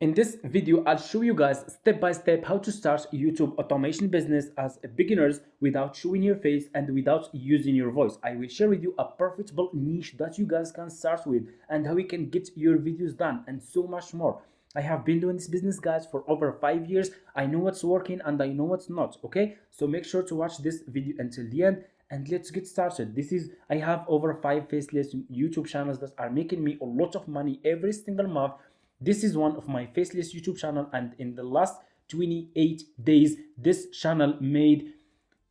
In this video, I'll show you guys step by step how to start YouTube automation business as a beginners without showing your face and without using your voice. I will share with you a profitable niche that you guys can start with and how you can get your videos done and so much more. I have been doing this business, guys, for over 5 years. I know what's working and I know what's not, okay? So make sure to watch this video until the end and let's get started. I have over 5 faceless YouTube channels that are making me a lot of money every single month. This is one of my faceless YouTube channel, and in the last 28 days, this channel made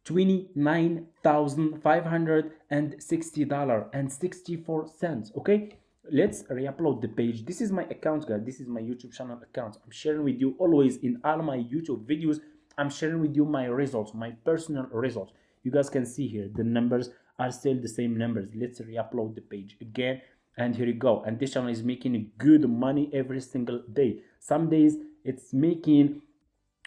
$29,560.64. Okay, let's re-upload the page. This is my account, guys. This is my YouTube channel account. I'm sharing with you always in all my YouTube videos. I'm sharing with you my results, my personal results. You guys can see here the numbers are still the same numbers. Let's re-upload the page again. And here you go. And this channel is making good money every single day. Some days it's making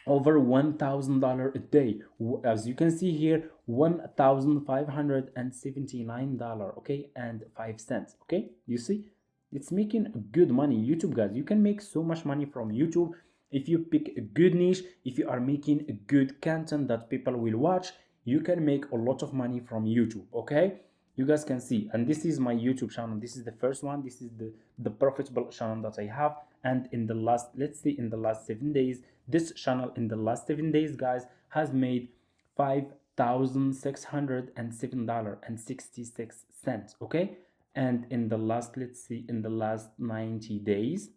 over $1,000 a day. As you can see here, $1,579, okay, and 5 cents. Okay, you see, it's making good money. YouTube, guys, you can make so much money from YouTube if you pick a good niche. If you are making a good content that people will watch, you can make a lot of money from YouTube. Okay, you guys can see, and this is my YouTube channel. This is the first one. This is the profitable channel that I have. And in the last, let's see, in the last 7 days, this channel in the last 7 days, guys, has made $5,607.66. Okay, and in the last, let's see, in the last 90 days,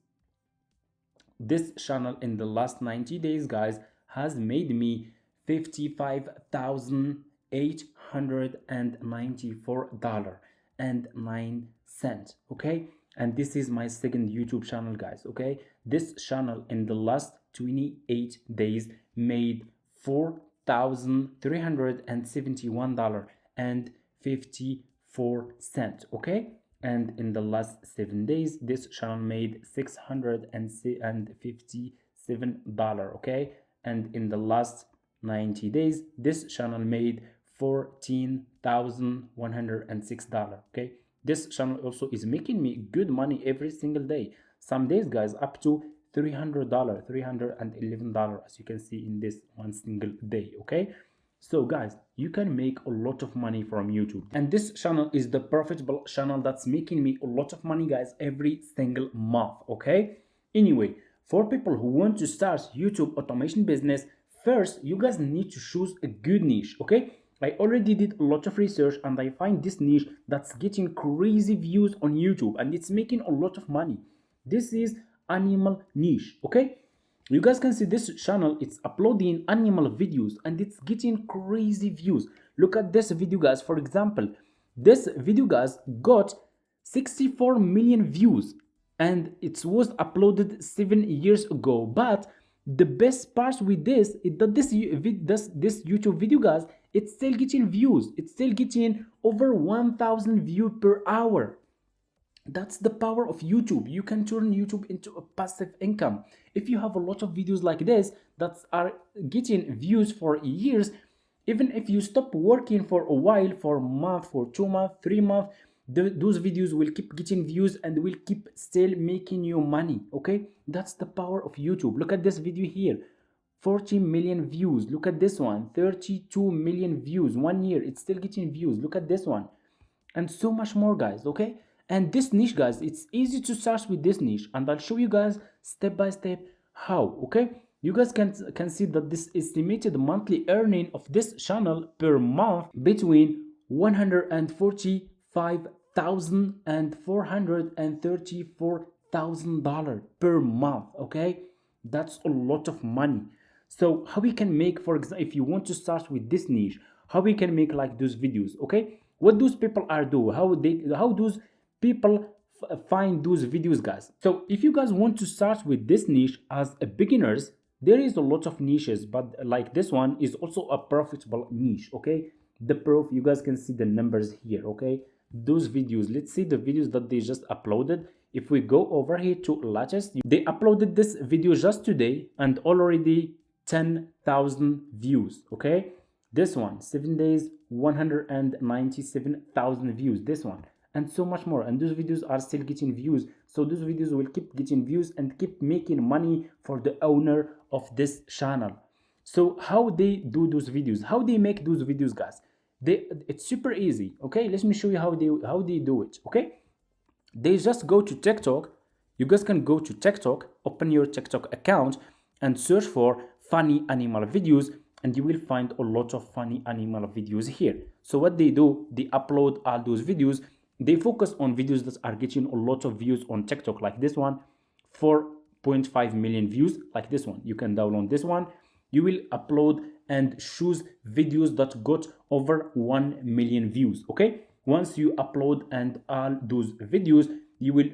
this channel in the last 90 days, guys, has made me $55,894.09. Okay, and this is my second YouTube channel, guys. Okay, this channel in the last 28 days made $4,371.54. Okay, and in the last 7 days, this channel made $657. Okay, and in the last 90 days, this channel made $14,106. Okay, this channel also is making me good money every single day. Some days, guys, up to $300, $311, as you can see in this one single day. Okay, so guys, you can make a lot of money from YouTube, and this channel is the profitable channel that's making me a lot of money, guys, every single month. Okay, anyway, for people who want to start YouTube automation business, first you guys need to choose a good niche. Okay, I already did a lot of research and I find this niche that's getting crazy views on YouTube and it's making a lot of money. This is animal niche. Okay, you guys can see this channel, it's uploading animal videos and it's getting crazy views. Look at this video, guys. For example, this video, guys, got 64 million views and it was uploaded 7 years ago. But the best part with this is that this YouTube video, guys, it's still getting views. It's still getting over 1,000 views per hour. That's the power of YouTube. You can turn YouTube into a passive income. If you have a lot of videos like this that are getting views for years, even if you stop working for a while, for a month, for 2 months, 3 months, those videos will keep getting views and will keep still making you money. Okay, that's the power of YouTube. Look at this video here, 40 million views. Look at this one, 32 million views. 1 year, it's still getting views. Look at this one, and so much more, guys. Okay, and this niche, guys, it's easy to start with this niche, and I'll show you guys step by step how. Okay, you guys can see that this estimated monthly earning of this channel per month between $145,000 and $434,000 per month. Okay, that's a lot of money. So how we can make, for example, if you want to start with this niche, how we can make like those videos. Okay, what those people are doing, how those people find those videos, guys. So if you guys want to start with this niche as a beginners, there is a lot of niches, but like this one is also a profitable niche. Okay, the proof, you guys can see the numbers here. Okay, those videos, let's see the videos that they just uploaded. If we go over here to latest, they uploaded this video just today and already 10,000 views. Okay, this one 7 days, 197,000 views. This one, and so much more, and those videos are still getting views. So those videos will keep getting views and keep making money for the owner of this channel. So how they do those videos, how they make those videos, guys? It's super easy. Okay, let me show you how they do it. Okay, they just go to TikTok. You guys can go to TikTok, open your TikTok account, and search for funny animal videos, and you will find a lot of funny animal videos here. So what they do, they upload all those videos. They focus on videos that are getting a lot of views on TikTok, like this one, 4.5 million views, like this one. You can download this one. You will upload and choose videos that got over 1 million views. Okay, once you upload and all those videos, you will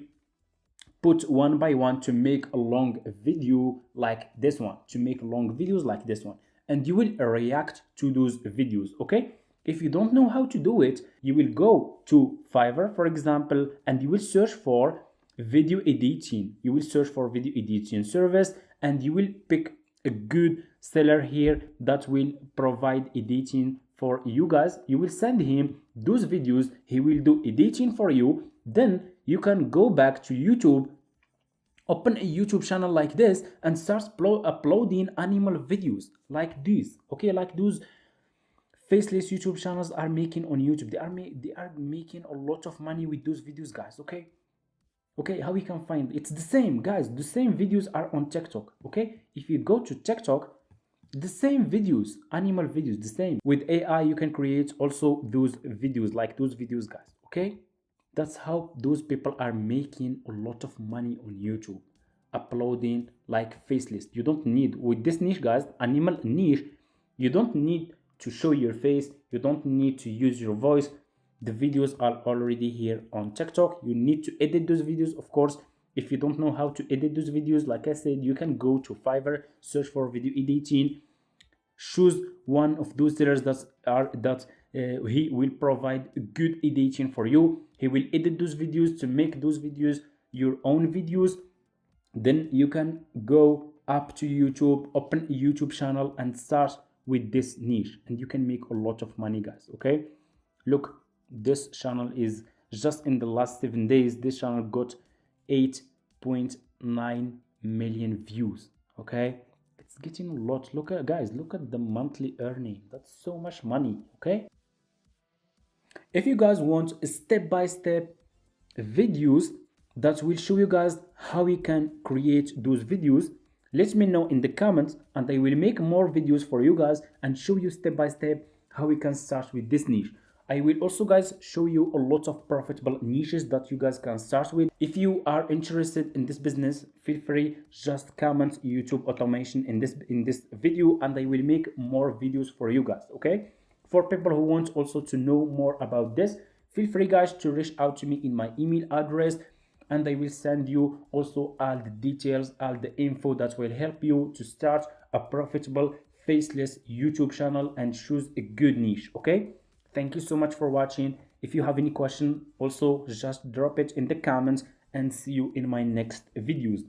put one by one to make a long video like this one, to make long videos like this one, and you will react to those videos. Okay, if you don't know how to do it, you will go to Fiverr, for example, and you will search for video editing. You will search for video editing service, and you will pick a good seller here that will provide editing for you guys. You will send him those videos, he will do editing for you. Then you can go back to YouTube, open a YouTube channel like this, and start uploading animal videos like this. Okay, like those faceless YouTube channels are making on YouTube. They are making a lot of money with those videos, guys. Okay, how we can find it's the same, guys. The same videos are on TikTok. Okay, if you go to TikTok, the same videos, animal videos, the same. With AI, you can create also those videos, like those videos, guys. Okay, that's how those people are making a lot of money on YouTube, uploading like faceless. You don't need, with this niche, guys, animal niche, you don't need to show your face, you don't need to use your voice. The videos are already here on TikTok. You need to edit those videos, of course. If you don't know how to edit those videos, like I said, you can go to Fiverr, search for video editing, choose one of those sellers that he will provide good editing for you. He will edit those videos to make those videos your own videos. Then you can go up to YouTube, open a YouTube channel, and start with this niche, and you can make a lot of money, guys. Okay, look, this channel is just in the last 7 days, this channel got 8.9 million views. Okay, it's getting a lot. Look at, guys, look at the monthly earning. That's so much money. Okay, if you guys want step-by-step videos that will show you guys how you can create those videos, let me know in the comments, and I will make more videos for you guys and show you step by step how we can start with this niche. I will also, guys, show you a lot of profitable niches that you guys can start with. If you are interested in this business, feel free, just comment YouTube automation in this video, and I will make more videos for you guys. Okay, for people who want also to know more about this, feel free, guys, to reach out to me in my email address, and I will send you also all the details, all the info that will help you to start a profitable faceless YouTube channel and choose a good niche. Okay, thank you so much for watching. If you have any question, also just drop it in the comments, and see you in my next videos.